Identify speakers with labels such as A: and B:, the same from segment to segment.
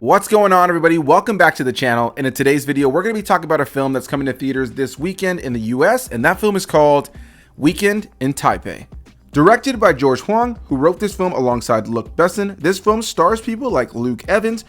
A: What's going on, everybody? Welcome back to the channel. And in today's video, we're going to be talking about a film that's coming to theaters this weekend in the US, and that film is called Weekend in Taipei. Directed by Huang, who wrote this film alongside Luc Besson, this film stars people like Luke Evans,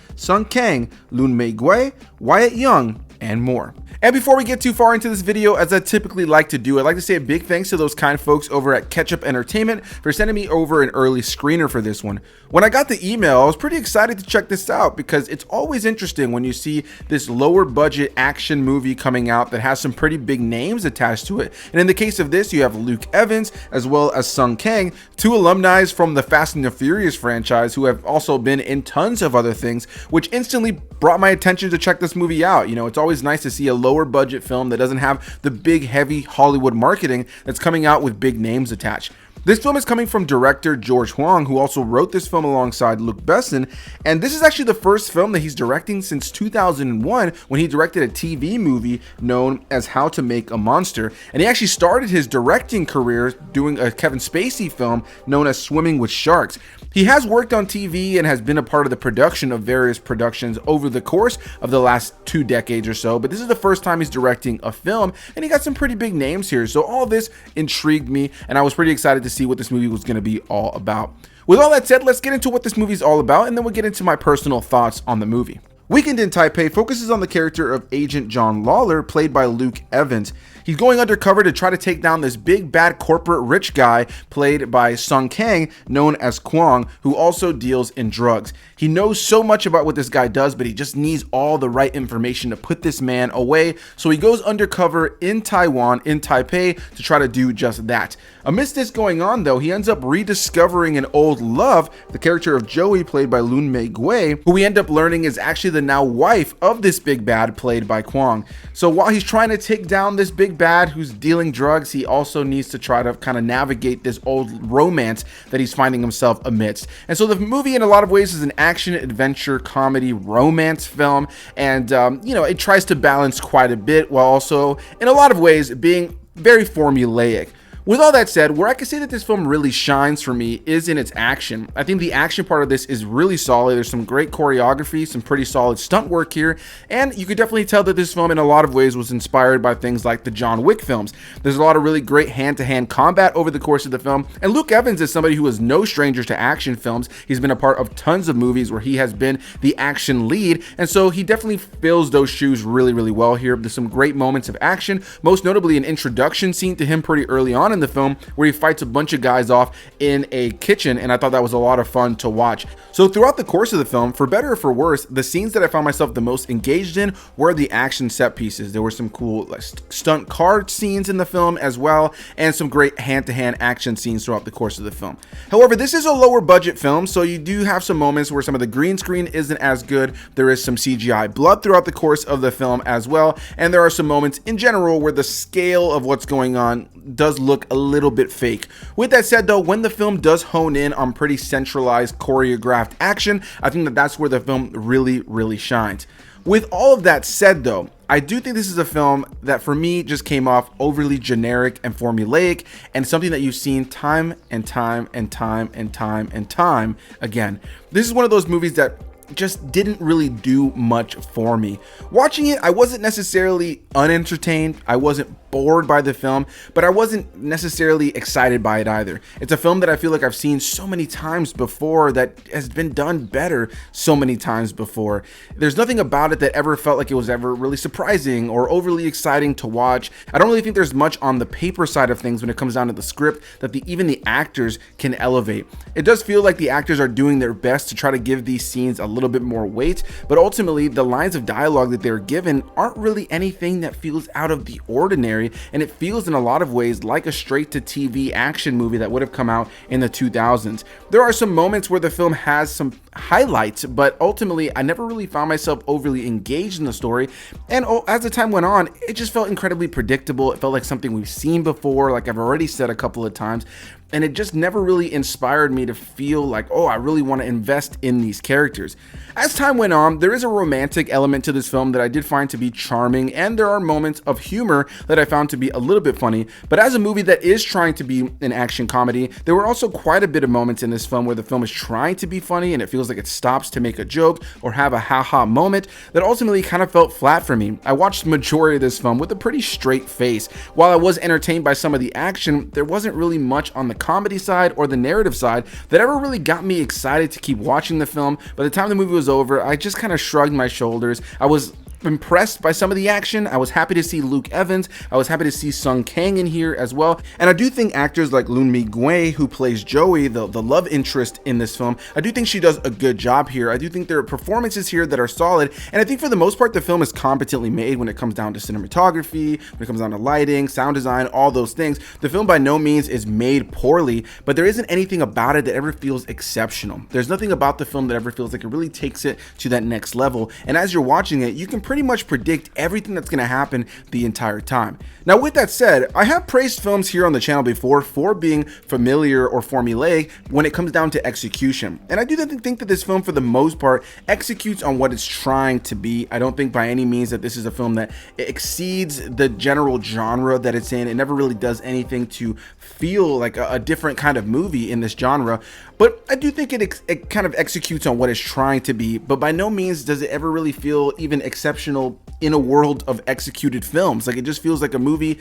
A: Kang, Lun-Mei Gwei, Wyatt Young, and more. And before we get too far into this video, as I typically like to do, I'd like to say a big thanks to those kind folks over at Ketchup Entertainment for sending me over an early screener for this one. When I got the email, I was pretty excited to check this out because it's always interesting when you see this lower budget action movie coming out that has some pretty big names attached to it. And in the case of this, you have Luke Evans as well as Kang, two alumni from the Fast and the Furious franchise who have also been in tons of other things, which instantly brought my attention to check this movie out. You know, it's always nice to see a lower budget film that doesn't have the big heavy Hollywood marketing that's coming out with big names attached. This film is coming from director Huang, who also wrote this film alongside Luc Besson, and this is actually the first film that he's directing since 2001 when he directed a TV movie known as How to Make a Monster, and he actually started his directing career doing a Kevin Spacey film known as Swimming with Sharks. He has worked on TV and has been a part of the production of various productions over the course of the last 2 decades or so, but this is the first time he's directing a film, and he got some pretty big names here, so all this intrigued me, and I was pretty excited to see what this movie was going to be all about. With all that said, let's get into what this movie is all about, and then we'll get into my personal thoughts on the movie. Weekend in Taipei focuses on the character of Agent John Lawler, played by Luke Evans. He's going undercover to try to take down this big bad corporate rich guy played by Kang, known as Huang, who also deals in drugs. He knows so much about what this guy does, but he just needs all the right information to put this man away. So he goes undercover in Taiwan, in Taipei, to try to do just that. Amidst this going on, though, he ends up rediscovering an old love, the character of Joey, played by Lun-Mei Gwei, who we end up learning is actually the now wife of this big bad, played by Kang. So while he's trying to take down this big bad who's dealing drugs, he also needs to try to kind of navigate this old romance that he's finding himself amidst. And so the movie in a lot of ways is an action, adventure, comedy, romance film, and it tries to balance quite a bit while also in a lot of ways being very formulaic. With all that said, where I can say that this film really shines for me is in its action. I think the action part of this is really solid. There's some great choreography, some pretty solid stunt work here, and you could definitely tell that this film in a lot of ways was inspired by things like the John Wick films. There's a lot of really great hand-to-hand combat over the course of the film, and Luke Evans is somebody who is no stranger to action films. He's been a part of tons of movies where he has been the action lead, and so he definitely fills those shoes really, really well here. There's some great moments of action, most notably an introduction scene to him pretty early on in the film where he fights a bunch of guys off in a kitchen, and I thought that was a lot of fun to watch. So throughout the course of the film, for better or for worse, the scenes that I found myself the most engaged in were the action set pieces. There were some cool stunt car scenes in the film as well, and some great hand-to-hand action scenes throughout the course of the film. However, this is a lower budget film, so you do have some moments where some of the green screen isn't as good. There is some CGI blood throughout the course of the film as well, and there are some moments in general where the scale of what's going on does look a little bit fake. With that said, though, when the film does hone in on pretty centralized choreographed action, I think that that's where the film really, really shines. With all of that said, though, I do think this is a film that for me just came off overly generic and formulaic, and something that you've seen time and time and time and time and time again. This is one of those movies that just didn't really do much for me. Watching it, I wasn't necessarily unentertained, I wasn't bored by the film, but I wasn't necessarily excited by it either. It's a film that I feel like I've seen so many times before, that has been done better so many times before. There's nothing about it that ever felt like it was ever really surprising or overly exciting to watch. I don't really think there's much on the paper side of things when it comes down to the script that even the actors can elevate. It does feel like the actors are doing their best to try to give these scenes a little bit more weight, but ultimately the lines of dialogue that they're given aren't really anything that feels out of the ordinary, and it feels in a lot of ways like a straight-to-TV action movie that would have come out in the 2000s. There are some moments where the film has some highlights, but ultimately I never really found myself overly engaged in the story, and as the time went on, it just felt incredibly predictable. It felt like something we've seen before, like I've already said a couple of times. and it just never really inspired me to feel like, oh, I really want to invest in these characters. As time went on, there is a romantic element to this film that I did find to be charming, and there are moments of humor that I found to be a little bit funny. But as a movie that is trying to be an action comedy, there were also quite a bit of moments in this film where the film is trying to be funny and it feels like it stops to make a joke or have a haha moment that ultimately kind of felt flat for me. I watched the majority of this film with a pretty straight face. While I was entertained by some of the action, there wasn't really much on the comedy side or the narrative side that ever really got me excited to keep watching the film. By the time the movie was over, I just kind of shrugged my shoulders. I was impressed by some of the action. I was happy to see Luke Evans. I was happy to see Kang in here as well. And I do think actors like Lun-Mei Gwei, who plays Joey, the love interest in this film, I do think she does a good job here. I do think there are performances here that are solid. And I think for the most part, the film is competently made when it comes down to cinematography, when it comes down to lighting, sound design, all those things. The film by no means is made poorly, but there isn't anything about it that ever feels exceptional. There's nothing about the film that ever feels like it really takes it to that next level. And as you're watching it, you can pretty much predict everything that's going to happen the entire time. Now, with that said, I have praised films here on the channel before for being familiar or formulaic when it comes down to execution. And I do think that this film, for the most part, executes on what it's trying to be. I don't think by any means that this is a film that exceeds the general genre that it's in. It never really does anything to feel like a different kind of movie in this genre. But I do think it kind of executes on what it's trying to be, but by no means does it ever really feel even exceptional in a world of executed films. Like, it just feels like a movie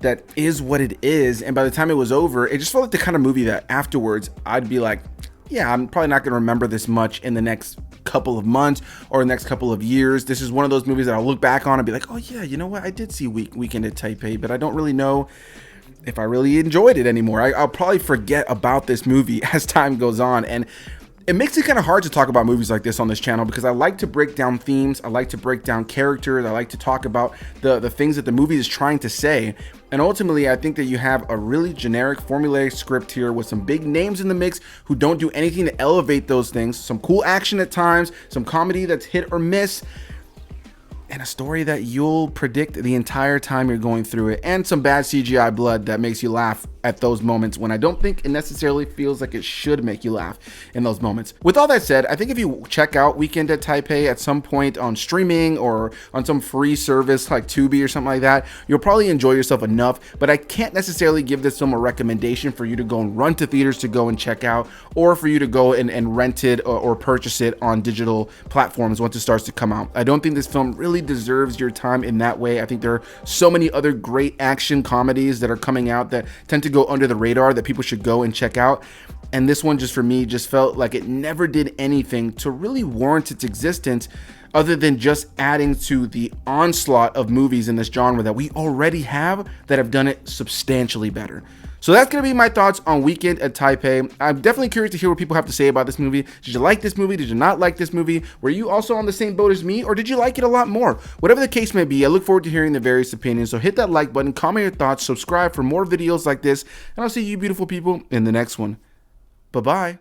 A: that is what it is, and by the time it was over, it just felt like the kind of movie that afterwards I'd be like, yeah, I'm probably not going to remember this much in the next couple of months or the next couple of years. This is one of those movies that I'll look back on and be like, oh yeah, you know what, I did see Weekend at Taipei, but I don't really know if I really enjoyed it anymore. I'll probably forget about this movie as time goes on, and it makes it kind of hard to talk about movies like this on this channel because I like to break down themes, I like to break down characters, I like to talk about the things that the movie is trying to say. And ultimately, I think that you have a really generic, formulaic script here with some big names in the mix who don't do anything to elevate those things, some cool action at times, some comedy that's hit or miss, and a story that you'll predict the entire time you're going through it, and some bad CGI blood that makes you laugh at those moments when I don't think it necessarily feels like it should make you laugh in those moments. With all that said, I think if you check out Weekend at Taipei at some point on streaming or on some free service like Tubi or something like that, you'll probably enjoy yourself enough, but I can't necessarily give this film a recommendation for you to go and run to theaters to go and check out, or for you to go and rent it or purchase it on digital platforms once it starts to come out. I don't think this film really deserves your time in that way. I think there are so many other great action comedies that are coming out that tend to go under the radar that people should go and check out. And this one, just for me, just felt like it never did anything to really warrant its existence other than just adding to the onslaught of movies in this genre that we already have that have done it substantially better. So that's going to be my thoughts on Weekend at Taipei. I'm definitely curious to hear what people have to say about this movie. Did you like this movie? Did you not like this movie? Were you also on the same boat as me, or did you like it a lot more? Whatever the case may be, I look forward to hearing the various opinions. So hit that like button, comment your thoughts, subscribe for more videos like this, and I'll see you beautiful people in the next one. Bye-bye.